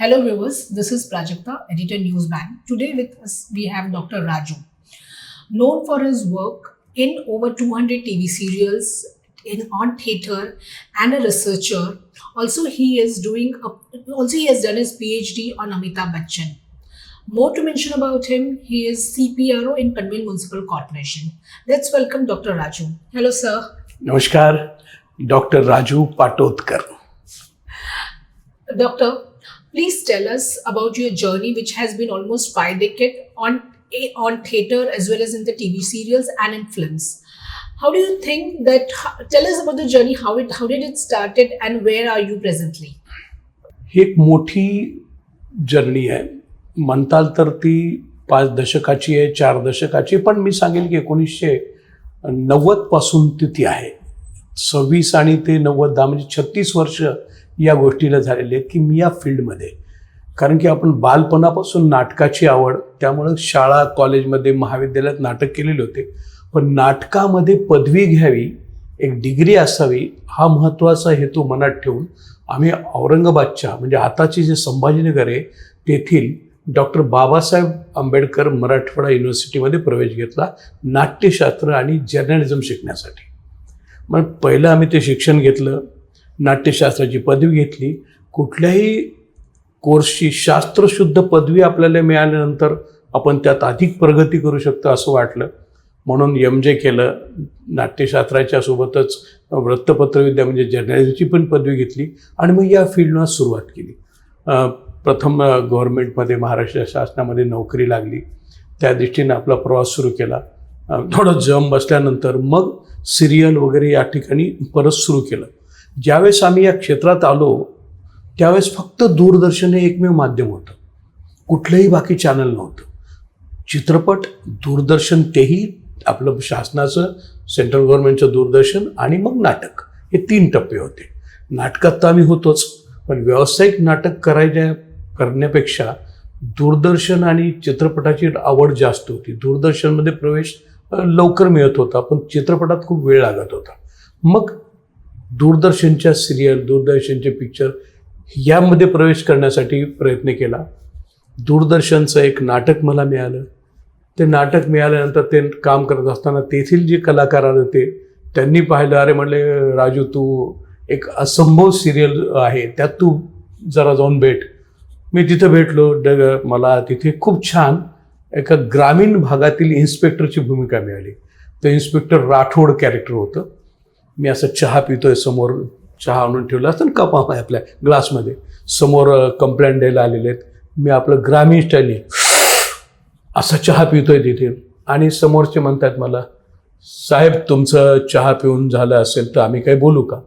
Hello viewers, this is Prajakta, editor Newsband. Today with us we have Dr. Raju, known for his work in over 200 TV serials, on theatre, and a researcher. Also, he has done his PhD on Amitabh Bachchan. More to mention about him, he is CPRO in Panvel Municipal Corporation. Let's welcome Dr. Raju. Hello, sir. Namaskar, Dr. Raju Patotkar. Doctor, please tell us about your journey, which has been almost 5 decades on theatre as well as in the TV serials and in films. How do you think that? Tell us about the journey. How did it started and where are you presently? ही एक मोठी journey आहे. म्हणताल तर ती 5 दशकाची आहे, 4 दशकाची, पण मी सांगेल की 1990 पासून ती आहे. 26 आणि ते 90 म्हणजे 36 वर्ष या गोष्टीला झालेले आहेत की मी या फील्डमध्ये. कारण की आपण बालपणापासून नाटकाची आवड, त्यामुळे शाळा कॉलेजमध्ये महाविद्यालयात नाटक केलेले होते. पण नाटकामध्ये पदवी घ्यावी, एक डिग्री असावी, हा महत्त्वाचा हेतू मनात ठेवून आम्ही औरंगाबादच्या म्हणजे आताचे जे संभाजीनगर आहे तेथील डॉक्टर बाबासाहेब आंबेडकर मराठवाडा युनिव्हर्सिटीमध्ये प्रवेश घेतला नाट्यशास्त्र आणि जर्नलिझम शिकण्यासाठी. मग पहिलं आम्ही ते शिक्षण घेतलं, नाट्यशास्त्राची पदवी घेतली. कुठल्याही कोर्सची शास्त्रशुद्ध पदवी आपल्याला मिळाल्यानंतर आपण त्यात अधिक प्रगती करू शकतो असं वाटलं, म्हणून MJ केलं. नाट्यशास्त्राच्या सोबतच वृत्तपत्रविद्या म्हणजे जर्नलिझमची पण पदवी घेतली आणि मग या फील्डला सुरुवात केली. प्रथम गव्हर्नमेंटमध्ये महाराष्ट्र शासनामध्ये नोकरी लागली, त्या दृष्टीने आपला प्रवास सुरू केला. थोडं जम बसल्यानंतर मग सिरियल वगैरे या ठिकाणी परत सुरू केलं. ज्यावेळेस आम्ही या क्षेत्रात आलो त्यावेळेस फक्त दूरदर्शन हे एकमेव माध्यम होतं, कुठलंही बाकी चॅनल नव्हतं. चित्रपट, दूरदर्शन, तेही आपलं शासनाचं सेंट्रल गव्हर्नमेंटचं दूरदर्शन आणि मग नाटक, हे 3 टप्पे होते. नाटकात तर आम्ही होतोच, पण व्यावसायिक नाटक करण्यापेक्षा दूरदर्शन आणि चित्रपटाची आवड जास्त होती. दूरदर्शनमध्ये प्रवेश लवकर मिळत होता, पण चित्रपटात खूप वेळ लागत होता. मग दूरदर्शनच्या सिरियल, दूरदर्शनचे पिक्चर यामध्ये प्रवेश करण्यासाठी प्रयत्न केला. दूरदर्शनचं एक नाटक मला मिळालं. ते नाटक मिळाल्यानंतर ते काम करत असताना तेथील जे कलाकार आले होते त्यांनी पाहिलं, अरे म्हणले राजू तू एक असंभव सिरियल आहे, त्यात तू जरा जाऊन भेट. मी तिथं भेटलो. मला तिथे खूप छान एका ग्रामीण भागातील इन्स्पेक्टरची भूमिका मिळाली. तर इन्स्पेक्टर राठोड कॅरेक्टर होतं. मी असं चहा पितोय, समोर चहा आणून ठेवला असतं ना कप आहे आपल्या ग्लासमध्ये, समोर कंप्लेंट द्यायला आलेले आहेत. मी आपलं ग्रामीण स्टाईलने असा चहा पितोय तिथे आणि समोरचे म्हणतात मला, साहेब तुमचं चहा पिऊन झालं असेल तर आम्ही काही बोलू का?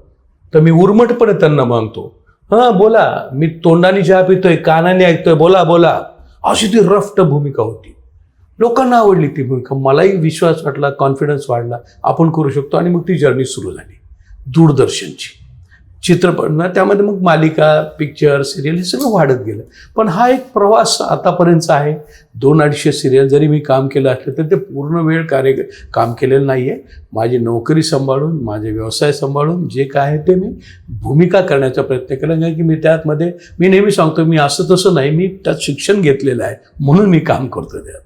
तर मी उर्मटपणे त्यांना मागतो, हां बोला, मी तोंडाने चहा पितोय, कानाने ऐकतोय, बोला बोला. अशी ती रफ्ट भूमिका होती. लोकांना आवडली ती भूमिका. मलाही विश्वास वाटला, कॉन्फिडन्स वाढला, आपण करू शकतो. आणि मग ती जर्नी सुरू झाली दूरदर्शनची. चित्रपट ना, त्यामध्ये मग मालिका, पिक्चर, सिरियल हे सगळं वाढत गेलं. पण हा एक प्रवास आतापर्यंतचा आहे. 200-250 सिरियल जरी मी काम केलं असलं तर ते पूर्ण वेळ काम केलेलं नाही आहे. माझी नोकरी सांभाळून, माझे व्यवसाय सांभाळून जे काय आहे ते मी भूमिका करण्याचा प्रयत्न केला. कारण की मी त्यामध्ये मी नेहमी सांगतो, मी असं तसं नाही, मी त्यात शिक्षण घेतलेलं आहे म्हणून मी काम करतो त्यात.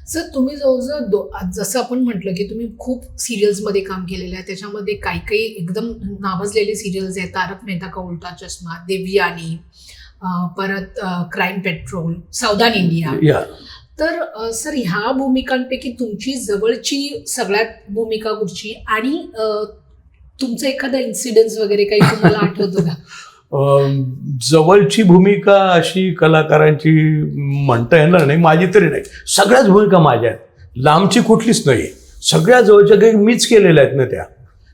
सर, तुम्ही जवळजवळ जसं आपण म्हटलं की तुम्ही खूप सिरियल्समध्ये काम केलेलं आहे. त्याच्यामध्ये काही एकदम नावाजलेले सिरियल्स आहेत. तारक मेहता का उल्टा चष्मा, देवयानी, परत क्राईम पेट्रोल, सावधान इंडिया. तर सर, ह्या भूमिकांपैकी तुमची जवळची सगळ्यात भूमिका कुठची आणि तुमचं एखादा इन्सिडेंट्स वगैरे काही तुम्हाला आठवतं का? जवळची भूमिका अशी कलाकारांची म्हणता येणार नाही, माझी तरी नाही. सगळ्याच भूमिका माझ्या आहेत, लांबची कुठलीच नाही. सगळ्या जवळच्या काही मीच केलेल्या आहेत ना त्या.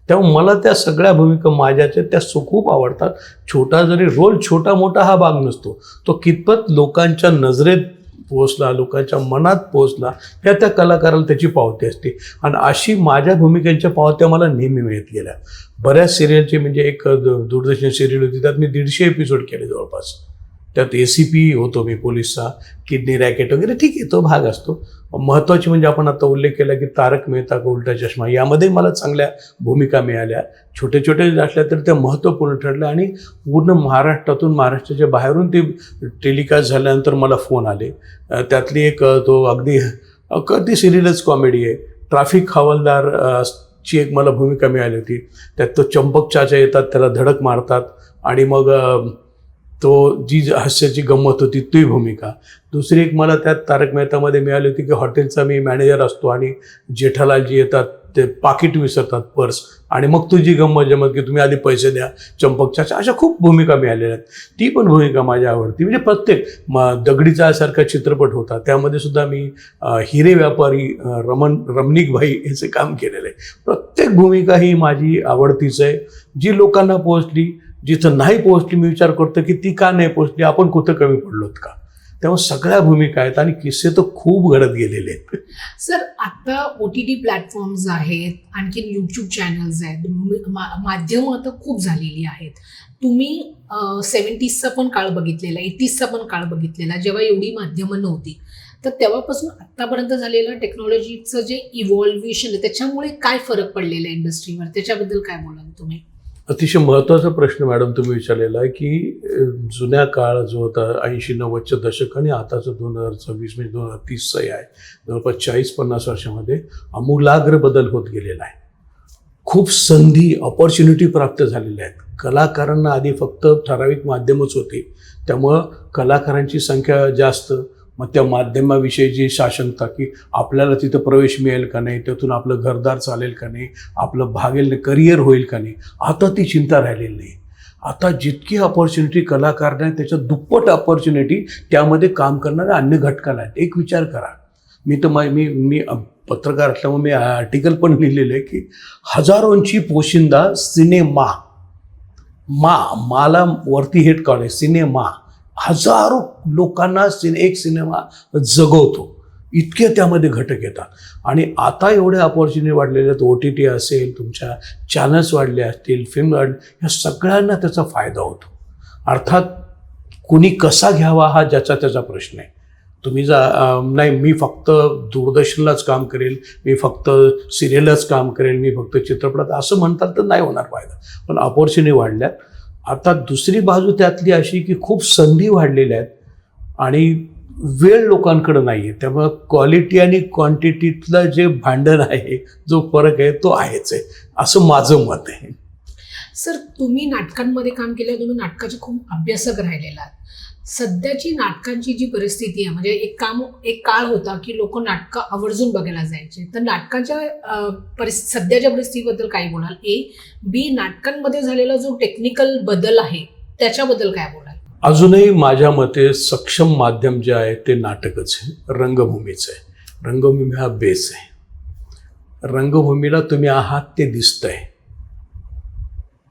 त्यामुळे मला त्या सगळ्या भूमिका माझ्याच आहेत, त्या खूप आवडतात. छोटा जरी रोल, छोटा मोठा हा भाग नसतो, तो कितपत लोकांच्या नजरेत पोहोचला, लोकांच्या मनात पोहोचला, ह्या त्या कलाकाराला त्याची पावती असते. आणि अशी माझ्या भूमिकांच्या पावत्या मला नेहमी मिळत गेल्या. बऱ्याच सिरियलचे म्हणजे एक दूरदर्शन सिरियल होती, त्यात मी 150 एपिसोड केले जवळपास. त्यात ACP होतो मी पोलीसचा, किडनी रॅकेट वगैरे, ठीक आहे तो भाग असतो. महत्त्वाची म्हणजे आपण आता उल्लेख केला की तारक मेहता का उलटा चष्मा, यामध्ये मला चांगल्या भूमिका मिळाल्या. छोटे छोटे असल्या तरी त्या महत्त्वपूर्ण ठरल्या आणि पूर्ण महाराष्ट्रातून, महाराष्ट्राच्या बाहेरून ते टेलिकास्ट झाल्यानंतर मला फोन आले. त्यातली एक तो अगदी सिरियस कॉमेडी आहे, ट्रॅफिक हवालदार ची एक मला भूमिका मिळाली होती. त्यात तो चंपक चाचा येतात, त्याला धडक मारतात आणि मग तो जी हास्याची गंमत होती ती भूमिका. दुसरी एक मला त्यात तारक मेहतामध्ये मिळाली होती की हॉटेलचा मी मॅनेजर असतो आणि जेठालालजी येतात, ते पाकिट विसरतात, पर्स, आणि मग तुझी गंमत जमत की तुम्ही आधी पैसे द्या, चंपक चाचा, अशा खूप भूमिका मिळालेल्या आहेत. ती पण भूमिका माझ्या आवडती. म्हणजे प्रत्येक दगडीचासारखा चित्रपट होता, त्यामध्ये सुद्धा मी हिरे व्यापारी रमणिक भाई याचे काम केलेलं आहे. प्रत्येक भूमिका ही माझी आवडतीच आहे, जी लोकांना पोहोचली. जिथं नाही पोहोचली मी विचार करतो की ती का नाही पोहोचली, आपण कुठं कमी पडलोत का. त्यामुळे सगळ्या भूमिका आहेत आणि किस्से तर खूप घडत गेलेले आहेत. सर, आता OTT प्लॅटफॉर्म्स आहेत, आणखीन YouTube चॅनल्स आहेत, माध्यमं आता खूप झालेली आहेत. तुम्ही 70sचा पण काळ बघितलेला, 80sचा पण काळ बघितलेला, जेव्हा एवढी माध्यमं नव्हती. तर तेव्हापासून आत्तापर्यंत झालेलं टेक्नॉलॉजीचं जे इव्हॉल्व्हेशन आहे त्याच्यामुळे काय फरक पडलेला आहे इंडस्ट्रीवर, त्याच्याबद्दल काय बोलाल तुम्ही? अतिशय महत्त्वाचा प्रश्न मॅडम तुम्ही विचारलेला आहे की जुन्या काळ जो होता 80-90च्या दशक आणि आताचं 2026 म्हणजे 2030चं आहे, जवळपास 40-50 वर्षामध्ये आमूलाग्र बदल होत गेलेला आहे. खूप संधी, ऑपॉर्च्युनिटी प्राप्त झालेल्या आहेत. कलाकारांना आधी फक्त ठराविक माध्यमच होती, त्यामुळं कलाकारांची संख्या जास्त, मग त्या माध्यमाविषयीची साशंकता की आपल्याला तिथं प्रवेश मिळेल का नाही, त्यातून आपलं घरदार चालेल का नाही, आपलं भागेल करिअर होईल का नाही, आता ती चिंता राहिलेली नाही. आता जितकी ऑपॉर्च्युनिटी कलाकारांना आहे त्याच्या दुप्पट ऑपॉर्च्युनिटी त्यामध्ये काम करणाऱ्या अन्य घटकाला आहेत. एक विचार करा, मी पत्रकार असल्यामुळे मी आर्टिकल पण लिहिलेलं आहे की हजारोंची पोशिंदा सिनेमा, माला वरती हेड कॉलेज सिनेमा, हजारो लोकांना एक सिनेमा जगवतो, इतके त्यामध्ये घटक येतात. आणि आता एवढ्या ऑपॉर्च्युनिटी वाढलेल्या आहेत, OTT असेल, तुमच्या चॅनल्स वाढले असतील, फिल्म या सगळ्यांना त्याचा फायदा होतो. अर्थात कुणी कसा घ्यावा हा ज्याचा त्याचा प्रश्न आहे. तुम्ही नाही मी फक्त दूरदर्शनलाच काम करेल, मी फक्त सिरियलच काम करेल, मी फक्त चित्रपटात असं म्हणताल तर नाही होणार फायदा. पण ऑपॉर्च्युनिटी वाढल्यात. आता दुसरी बाजू त्यातली अशी की खूप संधी वाढलेल्या आहेत आणि वेळ लोकांकडे नाही आहे. त्यामुळे क्वालिटी आणि क्वांटिटीतलं जे भांडण आहे, जो फरक आहे तो आहेच आहे, असं माझं मत आहे. सर, तुम्ही नाटकांमध्ये काम केलं, तुम्ही नाटकाचे खूप अभ्यासक राहिलेला आहात. सध्याची नाटकांची जी परिस्थिती आहे, म्हणजे एक काळ होता की लोक नाटकं आवर्जून बघायला जायचे, तर नाटकाच्या सध्याच्या परिस्थितीबद्दल काय बोलाल? बी, नाटकांमध्ये झालेला जो टेक्निकल बदल आहे त्याच्याबद्दल काय बोलाल? अजूनही माझ्या मते सक्षम माध्यम जे आहे ते नाटकच आहे, रंगभूमीचं आहे. रंगभूमी हा बेस आहे. रंगभूमीला तुम्ही आहात ते दिसतंय.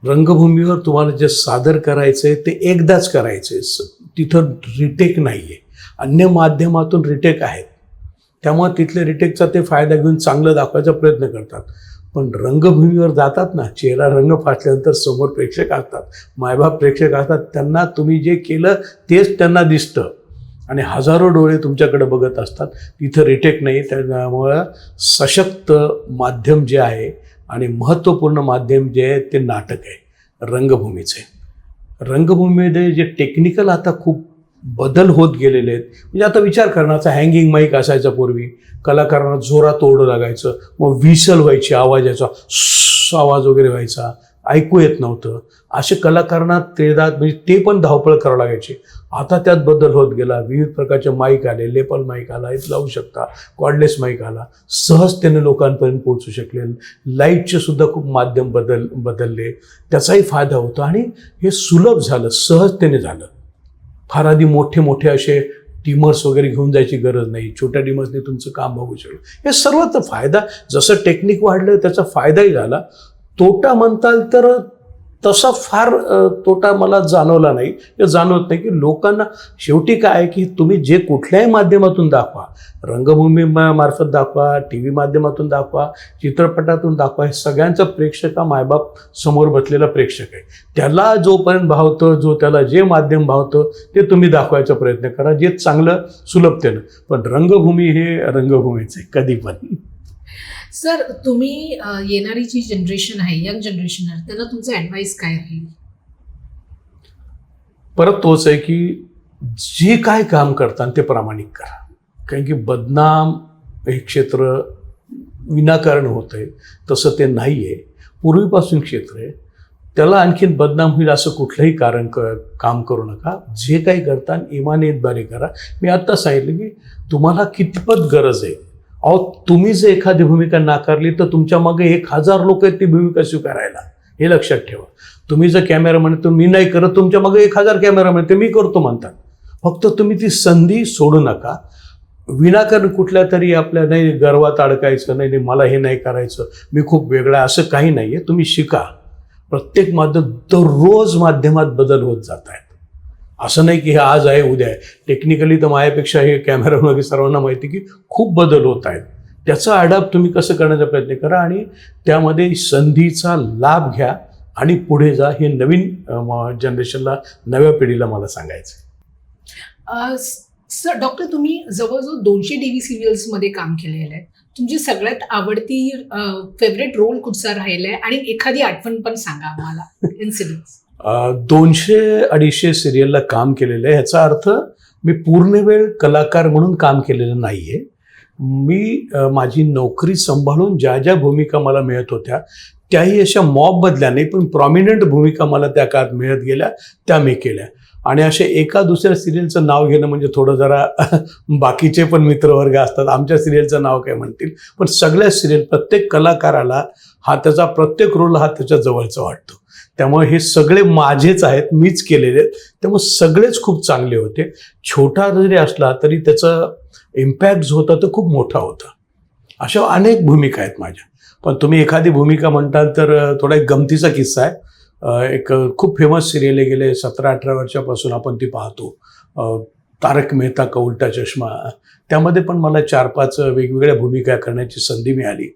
रंगभूमीवर तुम्हाला जे सादर करायचं आहे ते एकदाच करायचं आहे, तिथं रिटेक नाही आहे. अन्य माध्यमातून रिटेक आहेत, त्यामुळे तिथले रिटेकचा ते फायदा घेऊन चांगलं दाखवायचा प्रयत्न करतात. पण रंगभूमीवर जातात ना, चेहरा रंग फाटल्यानंतर समोर प्रेक्षक असतात, मायबाप प्रेक्षक असतात, त्यांना तुम्ही जे केलं तेच त्यांना दिसतं आणि हजारो डोळे तुमच्याकडे बघत असतात. तिथं रिटेक नाही. त्यामुळं सशक्त माध्यम जे आहे आणि महत्त्वपूर्ण माध्यम जे आहे ते नाटक आहे, रंगभूमीचे. रंगभूमीमध्ये जे टेक्निकल आता खूप बदल होत गेलेले आहेत. म्हणजे आता विचार करण्याचा हँगिंग माईक असायचा पूर्वी, कलाकारांना जोरात ओरडं लागायचं, मग व्हिसल व्हायची, आवाज यायचा, आवाज वगैरे व्हायचा, ऐकू येत नव्हतं. असे कलाकारांना तेदात म्हणजे ते पण धावपळ करावं लागायची. आता त्यात बदल होत गेला. विविध प्रकारचे माईक आले, लेपल माईक आला, इथं लावू शकता, कॉर्डलेस माईक आला, सहजतेने लोकांपर्यंत पोहोचू शकले. लाईटचे सुद्धा खूप माध्यम बदलले, त्याचाही फायदा होतो आणि हे सुलभ झालं, सहजतेने झालं. फार आधी मोठे असे टीमर्स वगैरे घेऊन जायची गरज नाही, छोट्या टीमर्सने तुमचं काम बघू शकलं. हे सर्वांचा फायदा, जसं टेक्निक वाढलं त्याचा फायदाही झाला. तोटा म्हणताल तर तसा फार तोटा मला जाणवला नाही. हे जाणवत नाही की लोकांना शेवटी काय आहे की तुम्ही जे कुठल्याही माध्यमातून दाखवा, रंगभूमी मार्फत दाखवा, टी व्ही माध्यमातून दाखवा, चित्रपटातून दाखवा, हे सगळ्यांचा प्रेक्षक हा मायबाप समोर बसलेला प्रेक्षक आहे. त्याला जोपर्यंत भावतं, त्याला जे माध्यम भावतं ते तुम्ही दाखवायचा प्रयत्न करा, जे चांगलं सुलभतेनं. पण रंगभूमी हे रंगभूमीच आहे कधी पण. सर, तुम्ही येणारी जी जनरेशन आहे, यंग जनरेशन आहे, त्यांना तुमचं ॲडवाईस काय राहील? परत तोच आहे की जे काय काम करतात ते प्रामाणिक करा. कारण की बदनाम हे क्षेत्र विनाकारण होतं आहे तसं ते नाही आहे. पूर्वीपासून क्षेत्र आहे, त्याला आणखीन बदनाम होईल असं कुठलंही कारण काम करू नका. जे काही करता इमानीतबारी करा. मी आत्ता सांगितलं की तुम्हाला कितपत गरज आहे. अहो, तुम्ही जर एखादी भूमिका नाकारली तर तुमच्या मागे 1000 लोक आहेत ती भूमिका स्वीकारायला. हे लक्षात ठेवा. तुम्ही जर कॅमेरामॅन तर मी नाही करत, तुमच्या मागे 1000 कॅमेरामॅन ते मी करतो म्हणतात. फक्त तुम्ही ती संधी सोडू नका. विनाकारण कुठल्या तरी आपल्या नाही गर्वात अडकायचं, नाही मला हे नाही करायचं, मी खूप वेगळा, असं काही नाही आहे. तुम्ही शिका. प्रत्येक माध्यम दररोज माध्यमात बदल होत जात आहेत. असं नाही की हे आज आहे उद्या आहे. टेक्निकली तर माझ्यापेक्षा हे कॅमेरामध्ये सर्वांना माहिती की खूप बदल होत आहेत. त्याचा अडॅप्ट तुम्ही कसं करण्याचा प्रयत्न करा आणि त्यामध्ये संधीचा लाभ घ्या आणि पुढे जा. हे नवीन जनरेशनला, नव्या पिढीला मला सांगायचं आहे. सर, डॉक्टर, तुम्ही जवळजवळ 200 टीव्ही सिरियल्समध्ये काम केलेलं आहे. तुमची सगळ्यात आवडती फेवरेट रोल कुठचा राहिला आहे आणि एखादी आठवण पण सांगा आम्हाला, इन्सिडेंट्स. 200-250 सिरियलला काम केलेलं आहे. ह्याचा अर्थ मी पूर्ण वेळ कलाकार म्हणून काम केलेलं नाही आहे. मी माझी नोकरी सांभाळून ज्या ज्या भूमिका मला मिळत होत्या त्याही अशा मॉबमधल्या नाही, पण प्रॉमिनंट भूमिका मला त्या काळात मिळत गेल्या, त्या मी केल्या. आणि असे एका दुसऱ्या सिरियलचं नाव घेणं म्हणजे थोडं जरा बाकीचे पण मित्रवर्ग असतात, आमच्या सिरियलचं नाव काय म्हणतील, पण सगळ्या सिरियल, प्रत्येक कलाकाराला हा त्याचा प्रत्येक रोल हा त्याच्या जवळचा वाटतो. त्यामुळे हे सगळे माझेच आहेत, मीच केलेले आहेत. त्यामुळे सगळेच खूप चांगले होते. छोटा जरी असला तरी त्याचा इम्पॅक्ट जो होता तो खूप मोठा होता. अशा अनेक भूमिका आहेत माझ्या. पण तुम्ही एखादी भूमिका म्हणताल तर थोडा एक गमतीचा किस्सा आहे. एक खूप फेमस सिरियल गेले 17-18 वर्षापासून आपण ती पाहतो, तारक मेहता का उल्टा चष्मा. त्यामध्ये पण मला 4-5 वेगवेगळ्या भूमिका करण्याची संधी मिळाली.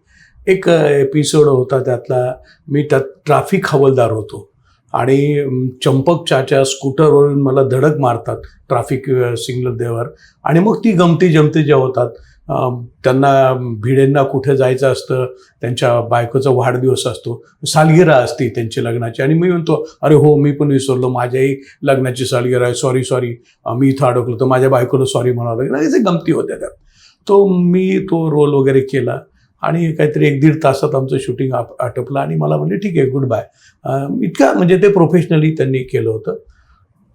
एक एपिसोड होता त्यातला, मी त्यात ट्रॅफिक हवालदार होतो आणि चंपक चाचा स्कूटरवरून मला धडक मारतात ट्रॅफिक सिग्नलवर. आणि मग ती गमती जमती ज्या होतात, त्यांना भिडेंना कुठे जायचं असतं, त्यांच्या बायकोचा वाढदिवस असतो, सालगिरा असते त्यांची लग्नाची, आणि मी म्हणतो अरे हो मी पण विसरलो, माझ्याही लग्नाची सालगिरा आहे, सॉरी मी इथं अडकलो, तर माझ्या बायकोला सॉरी म्हणावं लागेल. असे गमती होत्या त्यात. मी तो रोल वगैरे केला आणि काहीतरी 1-1.5 तासात आमचं शूटिंग आटपलं आणि मला म्हणले ठीक आहे, गुड बाय. इतका म्हणजे ते प्रोफेशनली त्यांनी केलं होतं.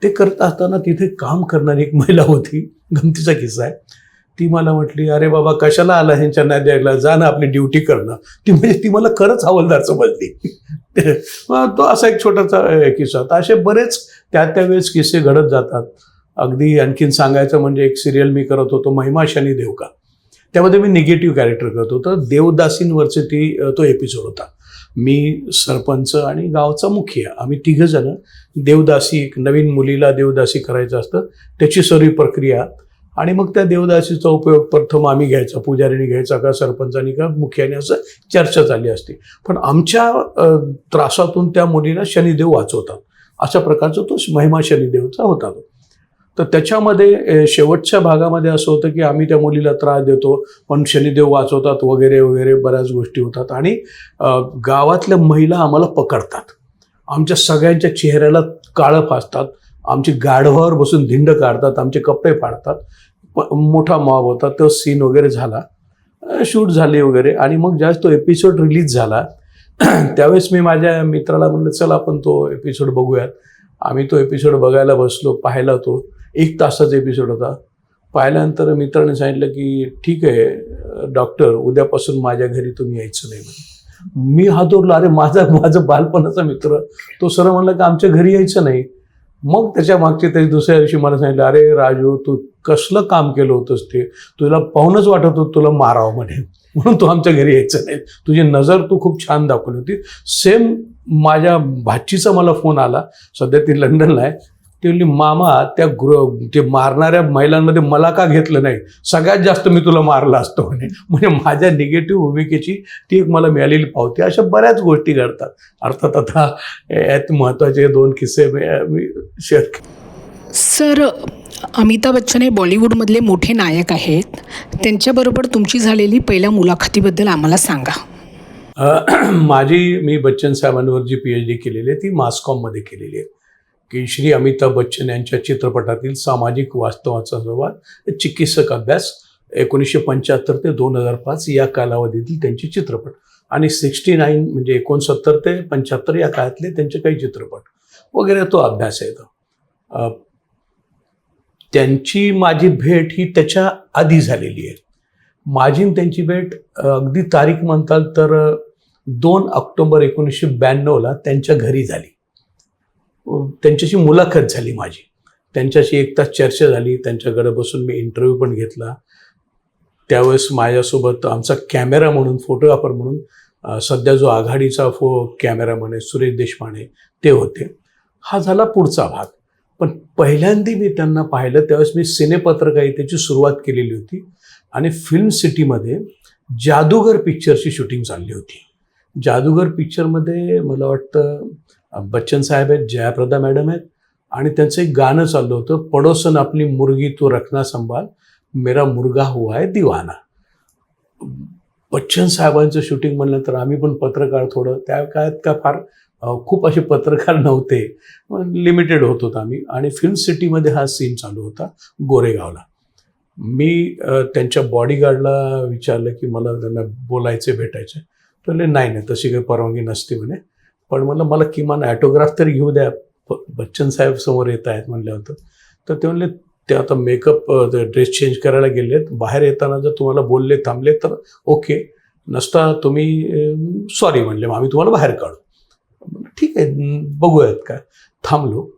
ते करत असताना तिथे काम करणारी एक महिला होती, गमतीचा किस्सा आहे. ती मला म्हटली अरे बाबा कशाला आला ह्यांच्या नाद्याला, जा ना आपली ड्युटी करणं. ती मला खरंच हवालदार समजली. तो असा एक छोटासा किस्सा होता. असे बरेच त्या वेळेस किस्से घडत जातात. अगदी आणखीन सांगायचं म्हणजे एक सिरियल मी करत होतो, महिमा शनी देवका. त्यामध्ये मी निगेटिव्ह कॅरेक्टर करत होतो. देवदासींवरचे तो एपिसोड होता. मी सरपंच आणि गावचा मुखिया, आम्ही 3 जण देवदासी, एक नवीन मुलीला देवदासी करायचं असतं, त्याची सर्व प्रक्रिया. आणि मग त्या देवदासीचा उपयोग प्रथम आम्ही घ्यायचा, पुजारीने घ्यायचा का सरपंचानी का मुखियाने, असं चर्चा चालली असते. पण आमच्या त्रासातून त्या मुलीला शनिदेव वाचवतात, अशा प्रकारचा तो महिमा शनिदेवचा होता तो. तर त्याच्यामध्ये शेवटच्या भागामध्ये असं होतं की आम्ही त्या मुलीला त्रास देतो पण शनिदेव वाचवतात वगैरे वगैरे बऱ्याच गोष्टी होतात. आणि गावातल्या महिला आम्हाला पकडतात, आमच्या सगळ्यांच्या चेहऱ्याला काळं फासतात, आमची गाढवावर बसून धिंड काढतात, आमचे कपडे फाडतात. मोठा मॉब होता. तो सीन वगैरे झाला, शूट झाली वगैरे. आणि मग ज्यावेळेस तो एपिसोड रिलीज झाला त्यावेळेस मी माझ्या मित्राला म्हणलं चल आपण तो एपिसोड बघूयात. आम्ही तो एपिसोड बघायला बसलो, पाहिला. तो 1 तासाचा एपिसोड होता. पाहिल्यानंतर मित्राने सांगितलं की ठीक आहे डॉक्टर, उद्यापासून माझ्या घरी तुम्ही यायचं नाही म्हणे. मी हादरलो. अरे माझा बालपणाचा मित्र, तो सरळ म्हणला की आमच्या घरी यायचं नाही. मग त्याच्या त्याच्या दुसऱ्या दिवशी मला सांगितलं, अरे राजू, तू कसलं काम केलं होतंस ते, तुला पाहूनच वाटत होतं तुला मारावं म्हणे, म्हणून तू आमच्या घरी यायचं नाही, तुझी नजर तू खूप छान दाखवली होती. सेम माझ्या भाचीचा मला फोन आला, सध्या ती लंडनला आहे. ती म्हणली, मामा ते मारणाऱ्या महिलांमध्ये मला का घेतलं नाही, सगळ्यात जास्त मी तुला मारलं असतं म्हणे. म्हणजे माझ्या निगेटिव्ह भूमिकेची ती एक मला मिळालेली पावती. अशा बऱ्याच गोष्टी घडतात. अर्थात आता यात महत्त्वाचे 2 किस्से मी शेअर केले. सर, अमिताभ बच्चन हे बॉलिवूडमधले मोठे नायक आहेत. त्यांच्याबरोबर तुमची झालेली पहिल्या मुलाखतीबद्दल आम्हाला सांगा. मी बच्चन साहेबांवर जी PhD केलेली आहे ती मासकॉममध्ये केलेली आहे, की श्री अमिताभ बच्चन यांच्या चित्रपटातील सामाजिक वास्तवाचा संवाद, चिकित्सक अभ्यास 1975 ते 2005 या कालावधीतील त्यांचे चित्रपट, आणि 69 म्हणजे 69 ते 75 या काळातले त्यांचे काही चित्रपट वगैरे तो अभ्यास आहे तो. त्यांची माझी भेट ही त्याच्या आधी झालेली आहे. माझी त्यांची भेट अगदी तारीख म्हणताल तर 2 ऑक्टोबर 1992 त्यांच्या घरी झाली. त्यांच्याशी मुलाखत झाली माझी. त्यांच्याशी 1 तास चर्चा झाली. त्यांच्याकडे बसून मी इंटरव्ह्यू पण घेतला. त्यावेळेस माझ्यासोबत आमचा कॅमेरा म्हणून, फोटोग्राफर म्हणून सध्या जो आघाडीचा कॅमेरामन आहे सुरेश देशपांडे ते होते. हा झाला पुढचा भाग. पण पहिल्यांदा मी त्यांना पाहिलं त्यावेळेस मी सिनेपत्रकारितेची सुरुवात केलेली होती आणि फिल्म सिटीमध्ये जादूगर पिक्चरची शूटिंग चालली होती. जादूगर पिक्चरमध्ये मला वाटतं बच्चन साहेब आहेत, जयाप्रदा मॅडम आहेत, आणि त्यांचं एक गाणं चाललं होतं, पडोसन आपली मुर्गी तू रखना संभाल, मेरा मुर्गा हुआ है दिवाना. बच्चन साहेबांचं शूटिंग म्हणलं तर आम्ही पण पत्रकार, थोडं त्या काळात का फार खूप असे पत्रकार नव्हते, लिमिटेड होत होतो आम्ही. आणि फिल्म सिटीमध्ये हा सीन चालू होता गोरेगावला. मी त्यांच्या बॉडीगार्डला विचारलं की मला त्यांना बोलायचे, भेटायचे. तर नाही तशी काही परवानगी नसते म्हणे, पण मला किमान ॲटोग्राफ तरी घेऊ द्या, बच्चन साहेब समोर येत आहेत म्हणल्यानंतर. तर ते म्हणले ते आता मेकअप ड्रेस चेंज करायला गेलेत, बाहेर येताना जर तुम्हाला बोलले थांबले तर ओके, नसता तुम्ही सॉरी म्हणले, मग आम्ही तुम्हाला बाहेर काढू. ठीक आहे, बघूयात काय. थांबलो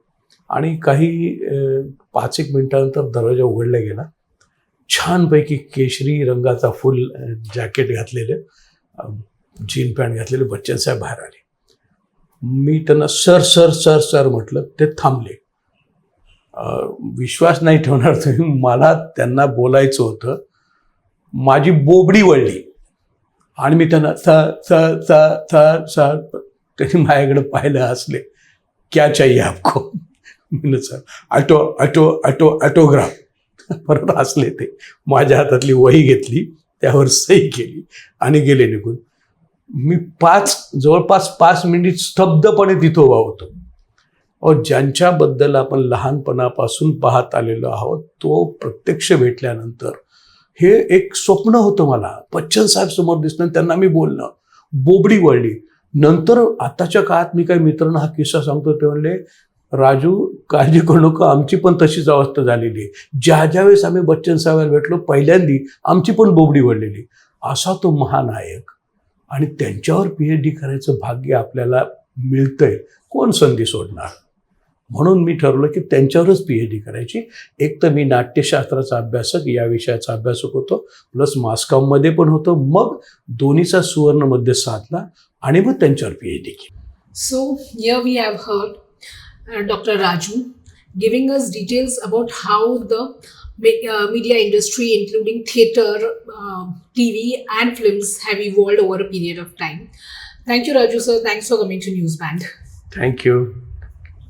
आणि काही 5-1 मिनिटानंतर दरवाजा उघडला गेला. छानपैकी केशरी रंगाचा फुल जॅकेट घातलेले, जीन पॅन्ट घातलेले बच्चन साहेब बाहेर आले. मी त्यांना सर सर सर सर म्हटलं. ते थांबले. विश्वास नाही ठेवणार तुम्ही, मला त्यांना बोलायचं होतं. माझी बोबडी वळली आणि मी त्यांना सर त्यांनी माझ्याकडे पाहिलं, हसले. क्या चाहिए आपको? म्हणलं सर ऑटोग्राफ. परत हसले ते. माझ्या हातातली वही घेतली, त्यावर सही केली आणि गेले निघून. मी जवळपास 5 मिनिट स्तब्धपणे तिथं उभा होतो. ज्यांच्याबद्दल आपण लहानपणापासून पाहत आलेलो आहोत, तो प्रत्यक्ष भेटल्यानंतर हे एक स्वप्न होतं मला, बच्चन साहेब समोर दिसणं, त्यांना मी बोलणं. बोबडी वळली. नंतर आताच्या काळात मी काही मित्रांना हा किस्सा सांगतो, ते म्हणले, राजू काळजी करू नको, आमची पण तशीच अवस्था झालेली आहे. ज्यावेळेस आम्ही बच्चन साहेबांना भेटलो पहिल्यांदी आमची पण बोबडी वळलेली. असा तो महानायक, आणि त्यांच्यावर PhD करायचं भाग्य आपल्याला मिळतंय, कोण संधी सोडणार. म्हणून मी ठरवलं की त्यांच्यावरच PhD करायची. एक तर मी नाट्यशास्त्राचा अभ्यासक, या विषयाचा अभ्यासक होतो, प्लस मासकॉममध्ये पण होतो. मग दोन्हीचा सुवर्ण मध्य साधला आणि मग त्यांच्यावर PhD केली. So here we have heard Dr. Raju giving us details about how the media industry, including theatre, TV and films, have evolved over a period of time. Thank you, Raju sir. Thanks for coming to Newsband. Thank you.